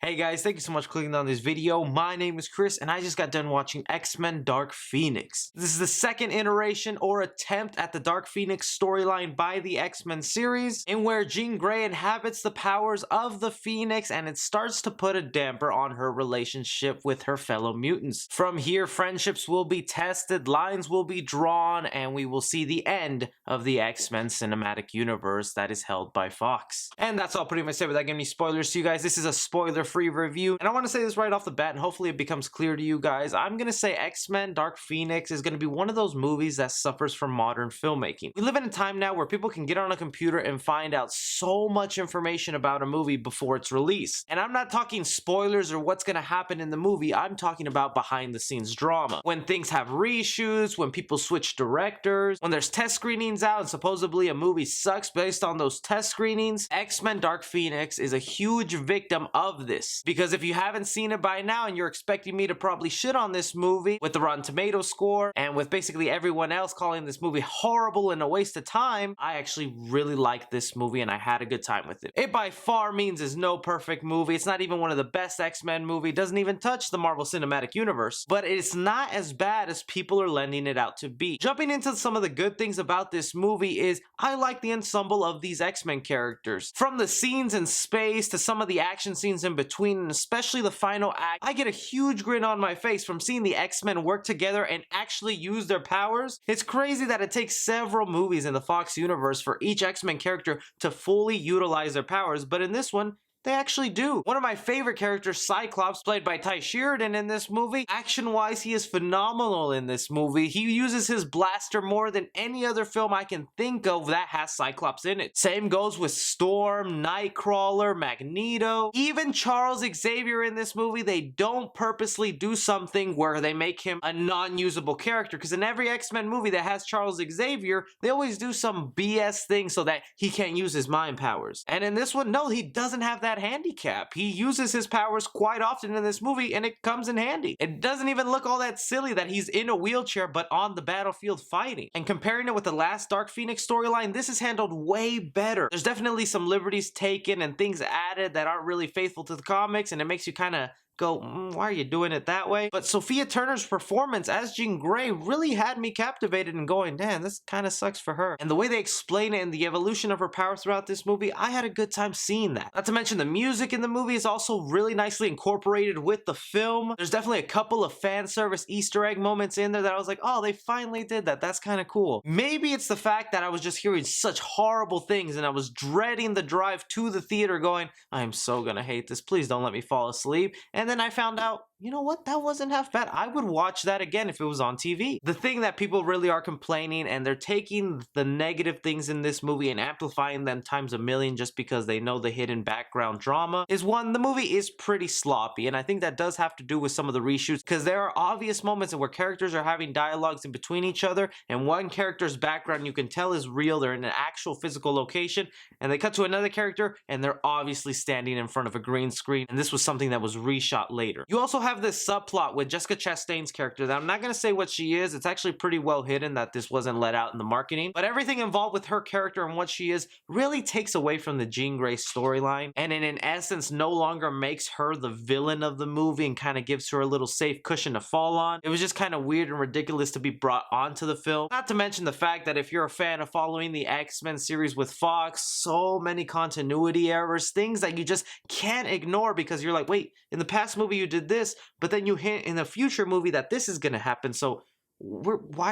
Hey guys, thank you so much for clicking on this video. My name is Chris and I just got done watching X-Men Dark Phoenix. This is the second iteration or attempt at the Dark Phoenix storyline by the X-Men series, in where Jean Grey inhabits the powers of the Phoenix and it starts to put a damper on her relationship with her fellow mutants. From here, friendships will be tested, lines will be drawn, and we will see the end of the X-Men cinematic universe that is held by Fox. And that's all pretty much it without giving any spoilers to you guys. This is a spoiler-free review, and I want to say this right off the bat, and hopefully it becomes clear to you guys. I'm gonna say X-Men Dark Phoenix is gonna be one of those movies that suffers from modern filmmaking. We live in a time now where people can get on a computer and find out so much information about a movie before it's released. And I'm not talking spoilers or what's gonna happen in the movie, I'm talking about behind the scenes drama. When things have reshoots, when people switch directors, when there's test screenings out and supposedly a movie sucks based on those test screenings, X-Men Dark Phoenix is a huge victim of this. Because if you haven't seen it by now and you're expecting me to probably shit on this movie with the Rotten Tomatoes score and with basically everyone else calling this movie horrible and a waste of time, I actually really liked this movie and I had a good time with it. It by far means is no perfect movie. It's not even one of the best X-Men movies. It doesn't even touch the Marvel Cinematic Universe. But it's not as bad as people are lending it out to be. Jumping into some of the good things about this movie is I like the ensemble of these X-Men characters. From the scenes in space to some of the action scenes in between, and especially the final act, I get a huge grin on my face from seeing the X-Men work together and actually use their powers. It's crazy that it takes several movies in the Fox universe for each X-Men character to fully utilize their powers, but in this one, they actually do. One of my favorite characters, Cyclops, played by Ty Sheridan in this movie. Action-wise, he is phenomenal in this movie. He uses his blaster more than any other film I can think of that has Cyclops in it. Same goes with Storm, Nightcrawler, Magneto. Even Charles Xavier in this movie, they don't purposely do something where they make him a non-usable character, because in every X-Men movie that has Charles Xavier, they always do some BS thing so that he can't use his mind powers. And in this one, no, he doesn't have that handicap. He uses his powers quite often in this movie and it comes in handy. It doesn't even look all that silly that he's in a wheelchair but on the battlefield fighting. And comparing it with the last Dark Phoenix storyline, this is handled way better. There's definitely some liberties taken and things added that aren't really faithful to the comics, and it makes you kind of go, why are you doing it that way? But Sophia Turner's performance as Jean Grey really had me captivated and going, damn, this kind of sucks for her. And the way they explain it and the evolution of her power throughout this movie, I had a good time seeing that. Not to mention the music in the movie is also really nicely incorporated with the film. There's definitely a couple of fan service Easter egg moments in there that I was like, oh, they finally did that. That's kind of cool. Maybe it's the fact that I was just hearing such horrible things and I was dreading the drive to the theater going, I'm so gonna hate this. Please don't let me fall asleep. And then I found out, you know what, that wasn't half bad. I would watch that again if it was on TV. The thing that people really are complaining, and they're taking the negative things in this movie and amplifying them times a million just because they know the hidden background drama, is one, the movie is pretty sloppy, and I think that does have to do with some of the reshoots, because there are obvious moments where characters are having dialogues in between each other, and one character's background you can tell is real, they're in an actual physical location, and they cut to another character, and they're obviously standing in front of a green screen, and this was something that was reshot later. You also have this subplot with Jessica Chastain's character that I'm not going to say what she is. It's actually pretty well hidden that this wasn't let out in the marketing, but everything involved with her character and what she is really takes away from the Jean Grey storyline, and in essence no longer makes her the villain of the movie and kind of gives her a little safe cushion to fall on. It was just kind of weird and ridiculous to be brought onto the film. Not to mention the fact that if you're a fan of following the X-Men series with Fox, so many continuity errors, things that you just can't ignore because you're like, wait, in the past movie you did this, but then you hint in a future movie that this is gonna happen, so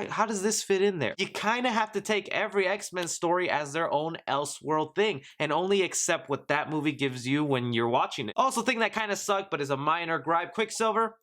how does this fit in there? You kind of have to take every X-Men story as their own Elseworld thing and only accept what that movie gives you when you're watching it. Also, thing that kind of sucked but is a minor gripe, Quicksilver,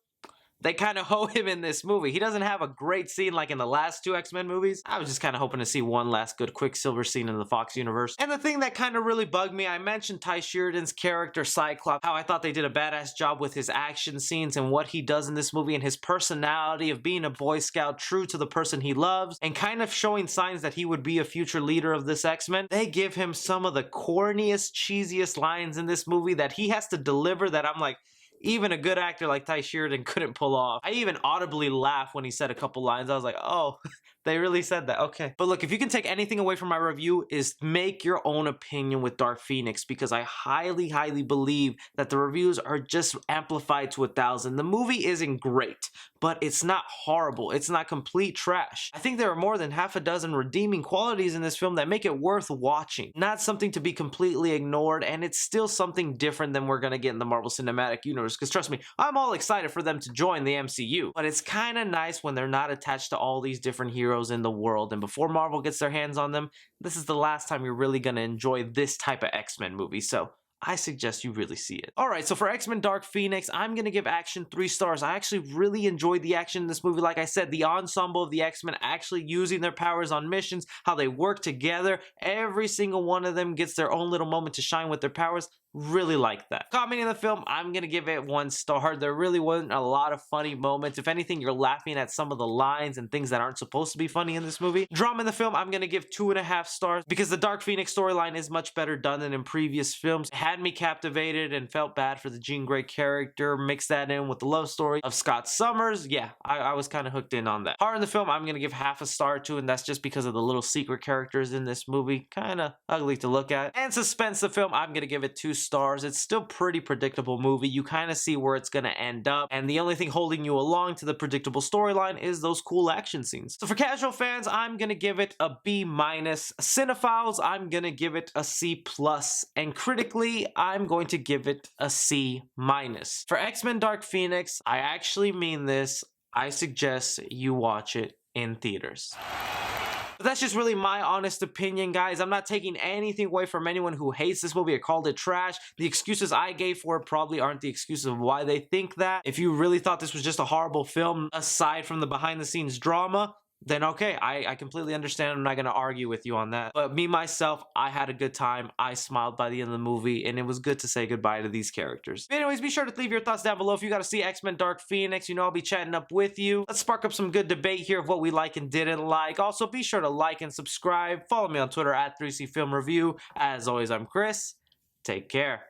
they kind of hoe him in this movie. He doesn't have a great scene like in the last two X-Men movies. I was just kind of hoping to see one last good Quicksilver scene in the Fox universe. And the thing that kind of really bugged me, I mentioned Ty Sheridan's character, Cyclops, how I thought they did a badass job with his action scenes and what he does in this movie and his personality of being a Boy Scout, true to the person he loves, and kind of showing signs that he would be a future leader of this X-Men. They give him some of the corniest, cheesiest lines in this movie that he has to deliver that I'm like, even a good actor like Ty Sheridan couldn't pull off. I even audibly laughed when he said a couple lines. I was like, oh, they really said that. Okay. But look, if you can take anything away from my review, is make your own opinion with Dark Phoenix, because I highly, highly believe that the reviews are just amplified to 1,000. The movie isn't great, but it's not horrible. It's not complete trash. I think there are more than half a dozen redeeming qualities in this film that make it worth watching. Not something to be completely ignored, and it's still something different than we're gonna get in the Marvel Cinematic Universe, because trust me, I'm all excited for them to join the MCU, but it's kind of nice when they're not attached to all these different heroes in the world, and before Marvel gets their hands on them, this is the last time you're really gonna enjoy this type of X-Men movie, so I suggest you really see it. Alright, so for X-Men Dark Phoenix, I'm gonna give action 3 stars. I actually really enjoyed the action in this movie. Like I said, the ensemble of the X-Men actually using their powers on missions, how they work together, every single one of them gets their own little moment to shine with their powers. Really like that. Commenting the film, I'm gonna give it 1 star. There really wasn't a lot of funny moments. If anything, you're laughing at some of the lines and things that aren't supposed to be funny in this movie. Drama in the film, I'm gonna give 2.5 stars because the Dark Phoenix storyline is much better done than in previous films. It had me captivated and felt bad for the Jean Grey character. Mix that in with the love story of Scott Summers. Yeah, I was kind of hooked in on that. Horror in the film, I'm gonna give 0.5 star to, and that's just because of the little secret characters in this movie. Kind of ugly to look at. And suspense the film, I'm gonna give it 2 stars. It's still pretty predictable movie. You kind of see where it's gonna end up, and the only thing holding you along to the predictable storyline is those cool action scenes. So for casual fans, I'm gonna give it a B-. Cinephiles, I'm gonna give it a C+, and critically, I'm going to give it a C-. For X-Men Dark Phoenix, I actually mean this. I suggest you watch it in theaters. But that's just really my honest opinion, guys. I'm not taking anything away from anyone who hates this movie or called it trash. The excuses I gave for it probably aren't the excuses of why they think that. If you really thought this was just a horrible film, aside from the behind-the-scenes drama, then okay, I completely understand. I'm not going to argue with you on that. But me, myself, I had a good time. I smiled by the end of the movie, and it was good to say goodbye to these characters. But anyways, be sure to leave your thoughts down below. If you got to see X-Men Dark Phoenix, you know I'll be chatting up with you. Let's spark up some good debate here of what we like and didn't like. Also, be sure to like and subscribe. Follow me on Twitter at 3C Film Review. As always, I'm Chris. Take care.